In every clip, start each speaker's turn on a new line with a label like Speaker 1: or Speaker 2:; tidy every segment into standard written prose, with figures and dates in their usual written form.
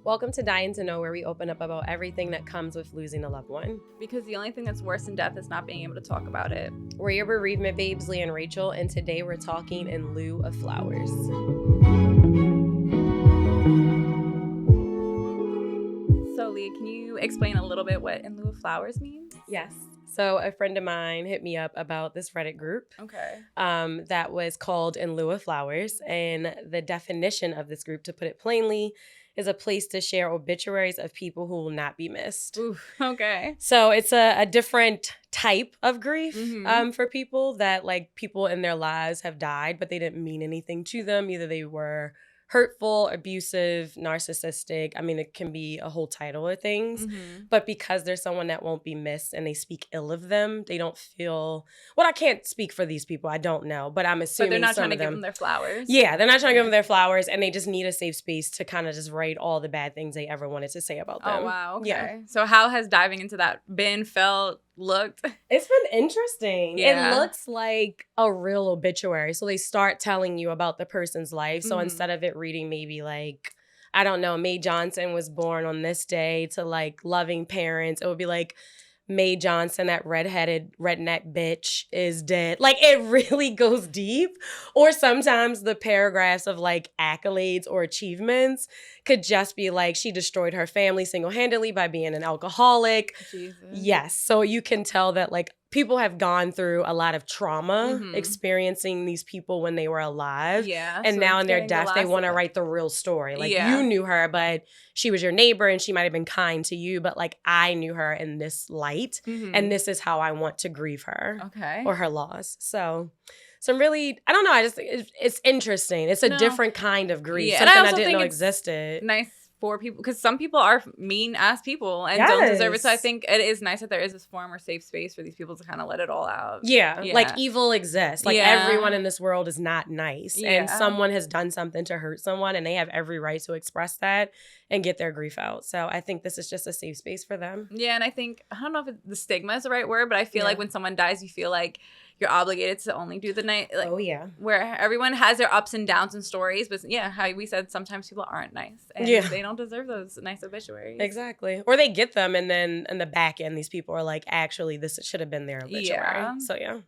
Speaker 1: Welcome to Dying to Know, where we open up about everything that comes with losing a loved one.
Speaker 2: Because the only thing that's worse than death is not being able to talk about it.
Speaker 1: We're your Bereavement Babes Leah Rachel, and today we're talking in lieu of flowers.
Speaker 2: So Leah, can you explain a little bit what in lieu of flowers means?
Speaker 1: Yes. So a friend of mine hit me up about this Reddit group.
Speaker 2: Okay.
Speaker 1: That was called In Lieu of Flowers. And the definition of this group, to put it plainly, is a place to share obituaries of people who will not be missed.
Speaker 2: Ooh, okay.
Speaker 1: So it's a different type of grief for people that, like, people in their lives have died, but they didn't mean anything to them. Either they were hurtful, abusive, narcissistic. I mean, it can be a whole title of things. But because there's someone that won't be missed and they speak ill of them, they don't feel... Well, I can't speak for these people. I don't know. But I'm assuming
Speaker 2: But they're not
Speaker 1: some
Speaker 2: trying to
Speaker 1: of
Speaker 2: give them their flowers.
Speaker 1: Yeah, they're not trying to give them their flowers, and they just need a safe space to kind of just write all the bad things they ever wanted to say about them.
Speaker 2: Oh, wow. Okay.
Speaker 1: Yeah.
Speaker 2: So how has diving into that been, felt, looked?
Speaker 1: It's been interesting.
Speaker 2: Yeah.
Speaker 1: It looks like a real obituary. So they start telling you about the person's life. So instead of it reading maybe like, I don't know, Mae Johnson was born on this day to like loving parents, it would be like, Mae Johnson, that redheaded redneck bitch, is dead. Like, it really goes deep. Or sometimes the paragraphs of like accolades or achievements could just be like, she destroyed her family single-handedly by being an alcoholic.
Speaker 2: Jesus.
Speaker 1: Yes. So you can tell that like people have gone through a lot of trauma experiencing these people when they were alive.
Speaker 2: Yeah.
Speaker 1: And
Speaker 2: so
Speaker 1: now
Speaker 2: it's
Speaker 1: in their
Speaker 2: getting the
Speaker 1: death, they
Speaker 2: last
Speaker 1: want to
Speaker 2: of it.
Speaker 1: write the real story. Like,
Speaker 2: Yeah.
Speaker 1: you knew her, but she was your neighbor and she might have been kind to you, but like, I knew her in this light and this is how I want to grieve her
Speaker 2: Okay.
Speaker 1: or her loss. So some really, I don't know, I just, it's interesting. It's a different kind of grief.
Speaker 2: Yeah, and
Speaker 1: Something
Speaker 2: I
Speaker 1: I
Speaker 2: also
Speaker 1: didn't
Speaker 2: think
Speaker 1: know
Speaker 2: it's
Speaker 1: existed.
Speaker 2: nice for people, because some people are mean-ass people and don't deserve it. So I
Speaker 1: Yes.
Speaker 2: think it is nice that there is this forum or safe space for these people to kind of let it all out.
Speaker 1: Yeah,
Speaker 2: Yeah.
Speaker 1: like evil exists. Like
Speaker 2: Yeah.
Speaker 1: everyone in this world is not nice.
Speaker 2: Yeah.
Speaker 1: And someone has done something to hurt someone and they have every right to express that and get their grief out. So I think this is just a safe space for them.
Speaker 2: Yeah, and I think, I don't know if the stigma is the right word, but I feel like when someone dies, you feel like you're obligated to only do the night. Like,
Speaker 1: Oh, yeah.
Speaker 2: where everyone has their ups and downs and stories, but yeah, how we said, sometimes people aren't nice and they don't deserve those nice obituaries.
Speaker 1: Exactly. Or they get them and then in the back end, these people are like, actually, this should have been their obituary.
Speaker 2: Yeah.
Speaker 1: So yeah.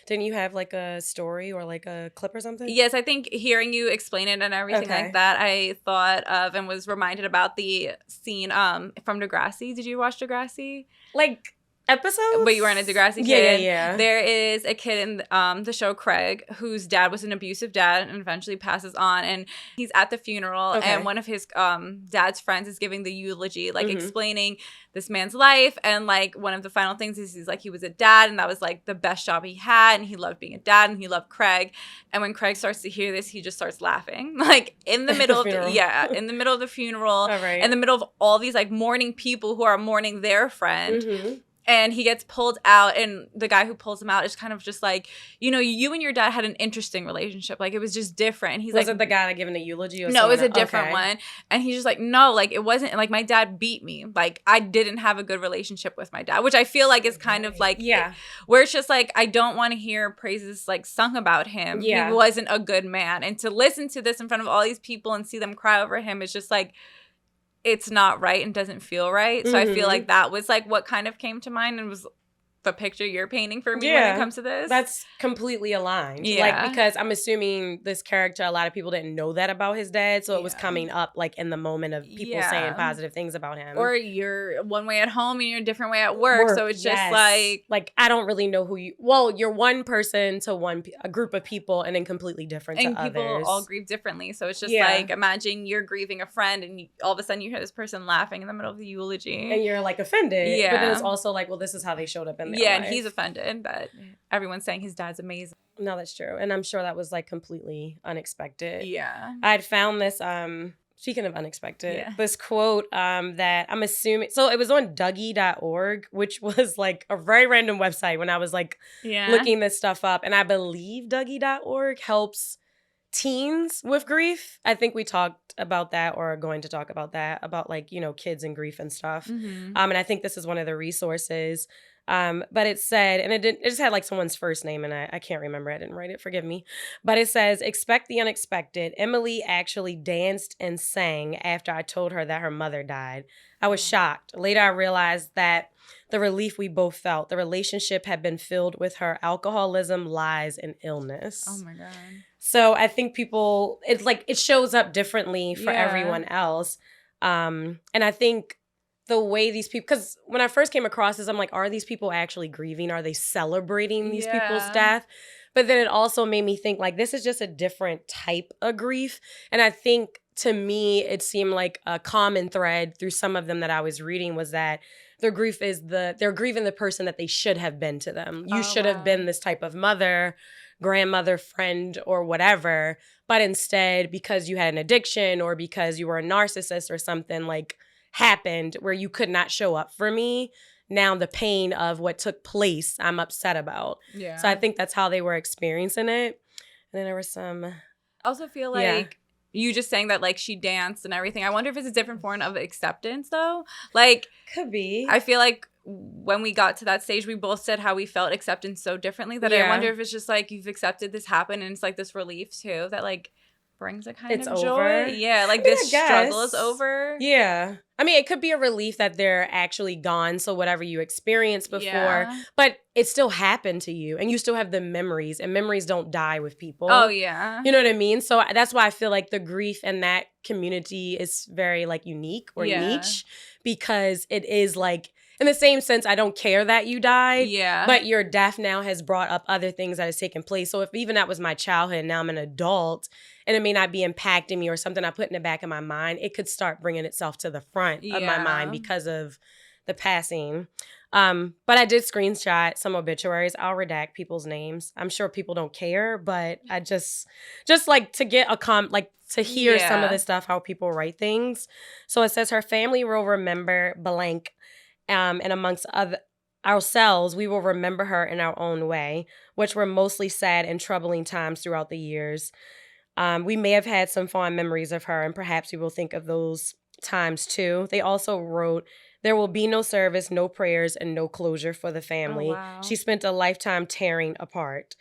Speaker 1: Didn't you have like a story or like a clip or something?
Speaker 2: Yes, I think hearing you explain it and everything like that, I thought of and was reminded about the scene from Degrassi. Did you watch Degrassi?
Speaker 1: Like episodes?
Speaker 2: But you weren't a Degrassi kid.
Speaker 1: Yeah.
Speaker 2: There is a kid in the show, Craig, whose dad was an abusive dad and eventually passes on. And he's at the funeral and one of his dad's friends is giving the eulogy, like explaining this man's life. And like one of the final things is he's like, he was a dad and that was like the best job he had. And he loved being a dad and he loved Craig. And when Craig starts to hear this, he just starts laughing. Like in the middle of in the middle of the funeral,
Speaker 1: All right.
Speaker 2: in the middle of all these like mourning people who are mourning their friend. And he gets pulled out, and the guy who pulls him out is kind of just like, you know, you and your dad had an interesting relationship. Like, it was just different. And he's
Speaker 1: was
Speaker 2: like...
Speaker 1: it the guy that giving the eulogy? Or
Speaker 2: no, it was a
Speaker 1: someone
Speaker 2: different one. And he's just like, no, like, it wasn't... Like, my dad beat me. Like, I didn't have a good relationship with my dad, which I feel like is kind of like...
Speaker 1: Yeah.
Speaker 2: Where it's just like, I don't want to hear praises, like, sung about him.
Speaker 1: Yeah.
Speaker 2: He wasn't a good man. And to listen to this in front of all these people and see them cry over him is just like... It's not right and doesn't feel right. So I feel like that was, like, what kind of came to mind and was... the picture you're painting for me when it comes to this.
Speaker 1: That's completely aligned.
Speaker 2: Yeah.
Speaker 1: Like, because I'm assuming this character, a lot of people didn't know that about his dad. So it was coming up like in the moment of people saying positive things about him.
Speaker 2: Or you're one way at home and you're a different way at work. So it's just like
Speaker 1: I don't really know who you, well, you're one person to a group of people and then completely different to others.
Speaker 2: And people all grieve differently. So it's just like, imagine you're grieving a friend and all of a sudden you hear this person laughing in the middle of the eulogy.
Speaker 1: And you're like offended.
Speaker 2: Yeah.
Speaker 1: But then it's also like, well, this is how they showed up in their
Speaker 2: and
Speaker 1: life.
Speaker 2: he's offended that everyone's saying his dad's amazing.
Speaker 1: No, that's true. And I'm sure that was like completely unexpected.
Speaker 2: Yeah.
Speaker 1: I'd found this, speaking of unexpected, this quote that I'm assuming, so it was on Dougie.org, which was like a very random website when I was like looking this stuff up. And I believe Dougie.org helps teens with grief. I think we talked about that or are going to talk about that, about like, kids and grief and stuff.
Speaker 2: Mm-hmm.
Speaker 1: And I think this is one of the resources. But it said, and it just had like someone's first name, and I can't remember. I didn't write it. Forgive me. But it says, expect the unexpected. Emily actually danced and sang after I told her that her mother died. I was shocked. Later, I realized that the relief we both felt, the relationship had been filled with her alcoholism, lies, and illness.
Speaker 2: Oh my God.
Speaker 1: So I think people, it's like it shows up differently for everyone else. And I think the way these people, because when I first came across this, I'm like, are these people actually grieving? Are they celebrating these people's death? But then it also made me think like, this is just a different type of grief. And I think to me, it seemed like a common thread through some of them that I was reading was that their grief is they're grieving the person that they should have been to them. You should have been this type of mother, grandmother, friend, or whatever. But instead, because you had an addiction or because you were a narcissist or something like happened where you could not show up for me, now the pain of what took place, I'm upset about. Yeah. So I think that's how they were experiencing it. And then there was some...
Speaker 2: I also feel like you just saying that like she danced and everything. I wonder if it's a different form of acceptance though. Like...
Speaker 1: Could be.
Speaker 2: I feel like when we got to that stage, we both said how we felt acceptance so differently that I wonder if it's just like you've accepted this happened and it's like this relief too that like brings a kind of joy. Yeah, like this struggle is over.
Speaker 1: Yeah. I mean, it could be a relief that they're actually gone, so whatever you experienced before, but it still happened to you, and you still have the memories, and memories don't die with people.
Speaker 2: Oh, yeah.
Speaker 1: You know what I mean? So that's why I feel like the grief in that community is very, like, unique or niche, because it is, like, in the same sense, I don't care that you died, but your death now has brought up other things that has taken place. So if even that was my childhood, now I'm an adult, and it may not be impacting me or something I put in the back of my mind, it could start bringing itself to the front of my mind because of the passing. But I did screenshot some obituaries. I'll redact people's names. I'm sure people don't care, but I just like to get to hear some of the stuff, how people write things. So it says her family will remember blank. And amongst ourselves, we will remember her in our own way, which were mostly sad and troubling times throughout the years. We may have had some fond memories of her, and perhaps we will think of those times too. They also wrote, there will be no service, no prayers, and no closure for the family. Oh, wow. She spent a lifetime tearing apart.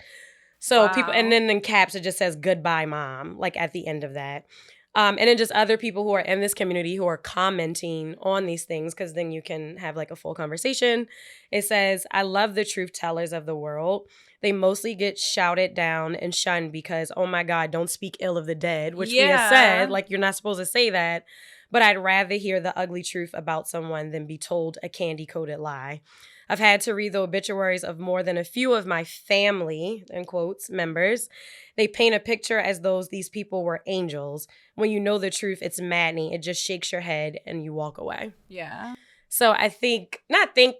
Speaker 1: So people, and then in caps, it just says, goodbye, Mom, like at the end of that. And then just other people who are in this community who are commenting on these things, because then you can have like a full conversation. It says, I love the truth tellers of the world. They mostly get shouted down and shunned because, oh my God, don't speak ill of the dead, which we have said, like you're not supposed to say that. But I'd rather hear the ugly truth about someone than be told a candy-coated lie. I've had to read the obituaries of more than a few of my family, in quotes, members. They paint a picture as though these people were angels. When you know the truth, it's maddening. It just shakes your head and you walk away. Yeah. So I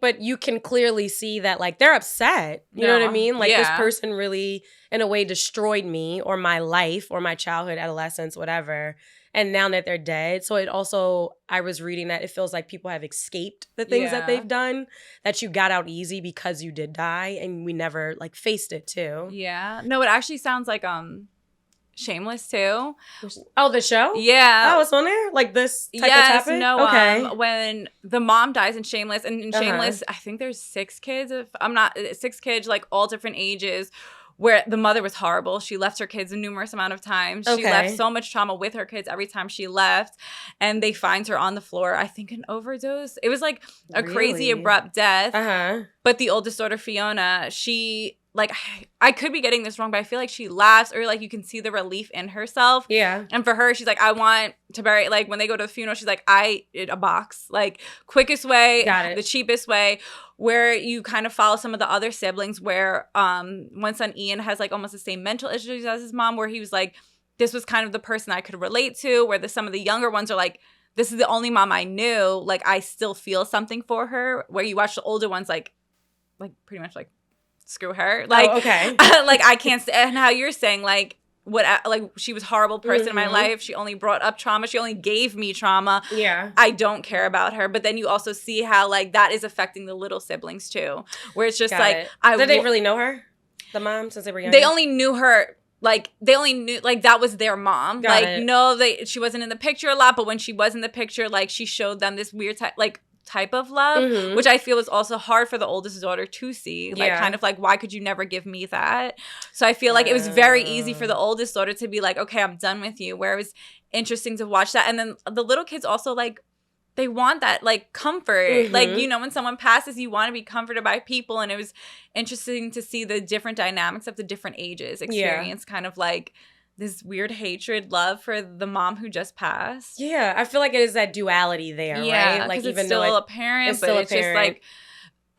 Speaker 1: but you can clearly see that, like, they're upset. You know what I mean? Like, this person really, in a way, destroyed me or my life or my childhood, adolescence, whatever. And now that they're dead. So it also, I was reading that it feels like people have escaped the things that they've done, that you got out easy because you did die and we never, like, faced it too.
Speaker 2: Yeah. No, it actually sounds like Shameless too.
Speaker 1: Oh, the show?
Speaker 2: Yeah.
Speaker 1: Oh, it's on there? Like this type of topic?
Speaker 2: No,
Speaker 1: okay.
Speaker 2: When the mom dies in Shameless, and in Shameless, I think there's 6 kids, like all different ages, where the mother was horrible. She left her kids a numerous amount of times. She left so much trauma with her kids every time she left. And they find her on the floor, I think an overdose. It was like a crazy abrupt death. But the oldest daughter, Fiona, she... like, I could be getting this wrong, but I feel like she laughs, or like you can see the relief in herself. Yeah. And for her, she's like, I want to bury, like when they go to the funeral, she's like, a box, like quickest way, the cheapest way, where you kind of follow some of the other siblings where one son, Ian, has like almost the same mental issues as his mom, where he was like, this was kind of the person I could relate to, where some of the younger ones are like, this is the only mom I knew. Like, I still feel something for her, where you watch the older ones like pretty much like, screw her. Like, like I can't say, and how you're saying, like, she was a horrible person in my life. She only brought up trauma. She only gave me trauma. Yeah. I don't care about her. But then you also see how, like, that is affecting the little siblings too, where it's just did they really know her? The mom, since they were young? They only knew her like, they only knew, like, that was their mom.
Speaker 1: Got
Speaker 2: like,
Speaker 1: it.
Speaker 2: no, she wasn't in the picture a lot, but when she was in the picture, like, she showed them this weird type of love, which I feel is also hard for the oldest daughter to see. Like, kind of like, why could you never give me that? So I feel like it was very easy for the oldest daughter to be like, okay, I'm done with you. Where it was interesting to watch that. And then the little kids also, like, they want that, like, comfort. Like, you know, when someone passes, you want to be comforted by people. And it was interesting to see the different dynamics of the different ages experience kind of like this weird hatred, love for the mom who just passed.
Speaker 1: Yeah, I feel like it is that duality there, right? Like,
Speaker 2: even though it's apparent, but it's just like,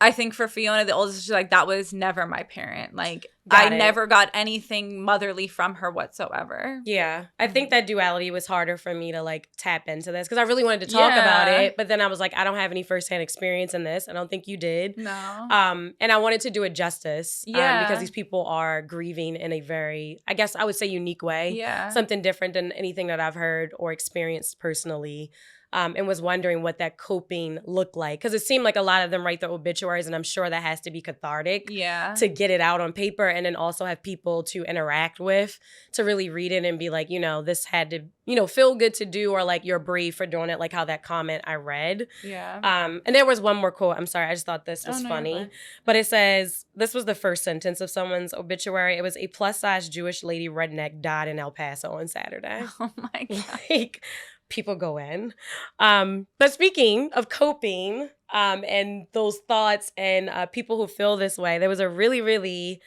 Speaker 2: I think for Fiona, the oldest, she's like, that was never my parent. Like, I never got anything motherly from her whatsoever.
Speaker 1: Yeah. I think that duality was harder for me to, like, tap into this because I really wanted to talk about it. But then I was like, I don't have any firsthand experience in this. I don't think you did.
Speaker 2: No.
Speaker 1: And I wanted to do it justice. Because these people are grieving in a very, I guess I would say, unique way.
Speaker 2: Yeah.
Speaker 1: Something different than anything that I've heard or experienced personally. And was wondering what that coping looked like. Because it seemed like a lot of them write their obituaries, and I'm sure that has to be cathartic to get it out on paper and then also have people to interact with to really read it and be like, you know, this had to, you know, feel good to do, or like you're brave for doing it, like how that comment I read.
Speaker 2: Yeah.
Speaker 1: And there was one more quote. I'm sorry, I just thought this was funny. But it says, this was the first sentence of someone's obituary. It was, a plus-size Jewish lady redneck died in El Paso on Saturday.
Speaker 2: Oh my God.
Speaker 1: Like, people go in. But speaking of coping and those thoughts and people who feel this way, there was a really, really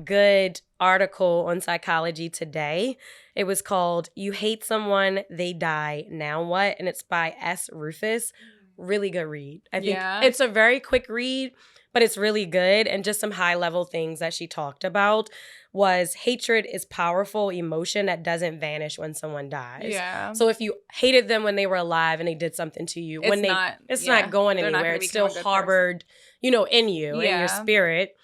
Speaker 1: good article on Psychology Today. It was called You Hate Someone, They Die, Now What? And it's by S. Rufus. Really good read. I think it's a very quick read, but it's really good. And just some high level things that she talked about was hatred is powerful emotion that doesn't vanish when someone dies.
Speaker 2: Yeah.
Speaker 1: So if you hated them when they were alive and they did something to you, it's not going anywhere. It's still harbored, you know, in you, in your spirit.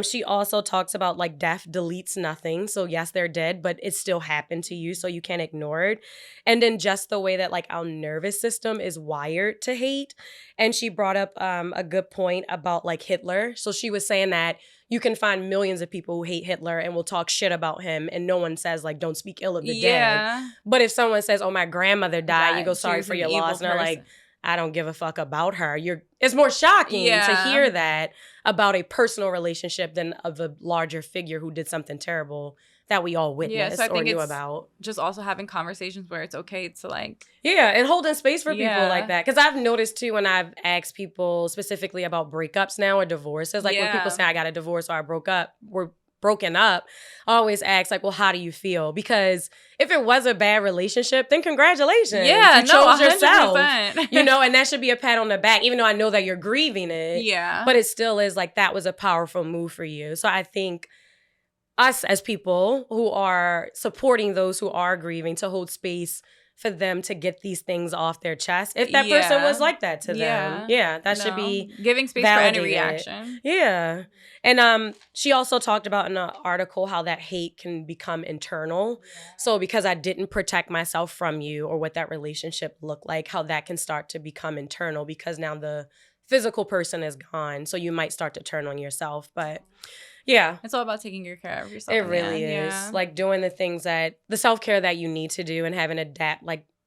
Speaker 1: She also talks about like death deletes nothing. So yes, they're dead, but it still happened to you, so you can't ignore it. And then just the way that like our nervous system is wired to hate. And she brought up a good point about like Hitler. So she was saying that you can find millions of people who hate Hitler and will talk shit about him, and no one says like, don't speak ill of the dead. But if someone says, oh, my grandmother died, you go, sorry for your loss. And they're like, I don't give a fuck about her. It's more shocking to hear that about a personal relationship than of a larger figure who did something terrible that we all witnessed or knew about.
Speaker 2: Just also having conversations where it's okay to like...
Speaker 1: Yeah, and holding space for people like that. Because I've noticed too when I've asked people specifically about breakups now or divorces, like when people say I got a divorce or we're broken up, I always ask like, well, how do you feel? Because if it was a bad relationship, then congratulations.
Speaker 2: Yeah,
Speaker 1: you chose
Speaker 2: 100%.
Speaker 1: yourself. You know, and that should be a pat on the back, even though I know that you're grieving it.
Speaker 2: Yeah.
Speaker 1: But it still is like, that was a powerful move for you. So I think us as people who are supporting those who are grieving to hold space for them to get these things off their chest. If that person was like that to them. Yeah, that should be
Speaker 2: giving space
Speaker 1: validated.
Speaker 2: for any reaction.
Speaker 1: Yeah. And she also talked about in an article how that hate can become internal. So because I didn't protect myself from you or what that relationship looked like, how that can start to become internal because now the physical person is gone. So you might start to turn on yourself. But yeah.
Speaker 2: It's all about taking good care of yourself.
Speaker 1: It really is. Yeah. Like doing the things the self-care that you need to do and having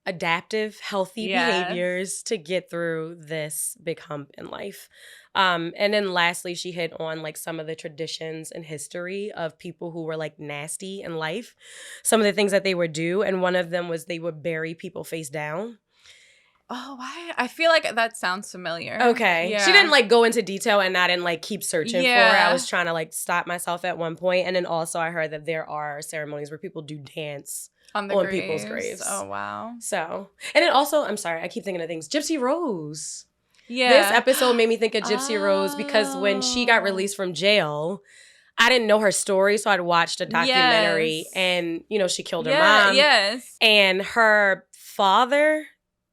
Speaker 1: adaptive, healthy behaviors to get through this big hump in life. And then lastly, she hit on like some of the traditions and history of people who were like nasty in life. Some of the things that they would do. And one of them was they would bury people face down.
Speaker 2: Oh, why? I feel like that sounds familiar.
Speaker 1: Okay. Yeah. She didn't like go into detail and I didn't like keep searching for it. I was trying to like stop myself at one point. And then also I heard that there are ceremonies where people do dance on people's graves.
Speaker 2: Oh, wow.
Speaker 1: So, and then also, I'm sorry, I keep thinking of things. Gypsy Rose.
Speaker 2: Yeah.
Speaker 1: This episode made me think of Gypsy Rose because when she got released from jail, I didn't know her story, so I'd watched a documentary and, you know, she killed her mom.
Speaker 2: Yes.
Speaker 1: And her father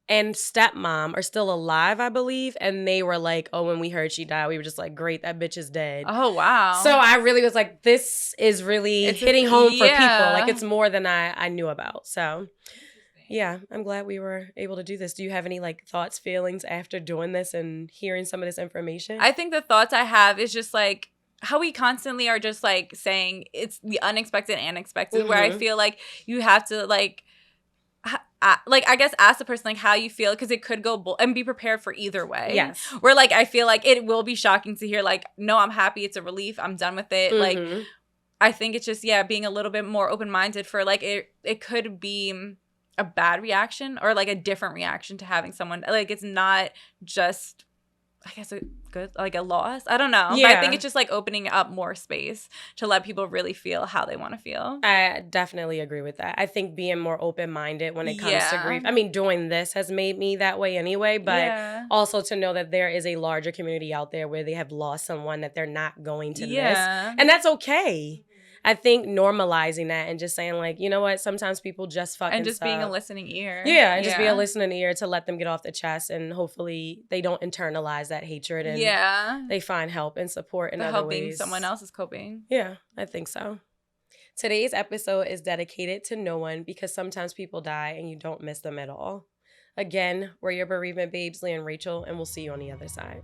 Speaker 1: and stepmom are still alive, I believe. And they were like, oh, when we heard she died, we were just like, great, that bitch is dead.
Speaker 2: Oh, wow.
Speaker 1: So I really was like, this is really hitting home for people. Like, it's more than I knew about. So, yeah, I'm glad we were able to do this. Do you have any, like, thoughts, feelings after doing this and hearing some of this information?
Speaker 2: I think the thoughts I have is just, like, how we constantly are just like saying it's the unexpected and expected, where I feel like you have to like I guess ask the person like how you feel, because it could go and be prepared for either way.
Speaker 1: Yes.
Speaker 2: Where like I feel like it will be shocking to hear like, no, I'm happy, it's a relief, I'm done with it. Like I think it's just being a little bit more open-minded for like it could be a bad reaction or like a different reaction to having someone like, it's not just I guess a good like a loss. I don't know.
Speaker 1: Yeah.
Speaker 2: But I think it's just like opening up more space to let people really feel how they want to feel.
Speaker 1: I definitely agree with that. I think being more open-minded when it comes to grief. I mean, doing this has made me that way anyway, but also to know that there is a larger community out there where they have lost someone that they're not going to miss. And that's okay. I think normalizing that and just saying like, you know what, sometimes people just fucking
Speaker 2: and just being a listening ear.
Speaker 1: Yeah, and just be a listening ear to let them get off the chest, and hopefully they don't internalize that hatred and they find help and support in other
Speaker 2: helping
Speaker 1: ways.
Speaker 2: Someone else is coping.
Speaker 1: Yeah, I think so. Today's episode is dedicated to no one, because sometimes people die and you don't miss them at all. Again, we're your bereavement babes, Leah and Rachel, and we'll see you on the other side.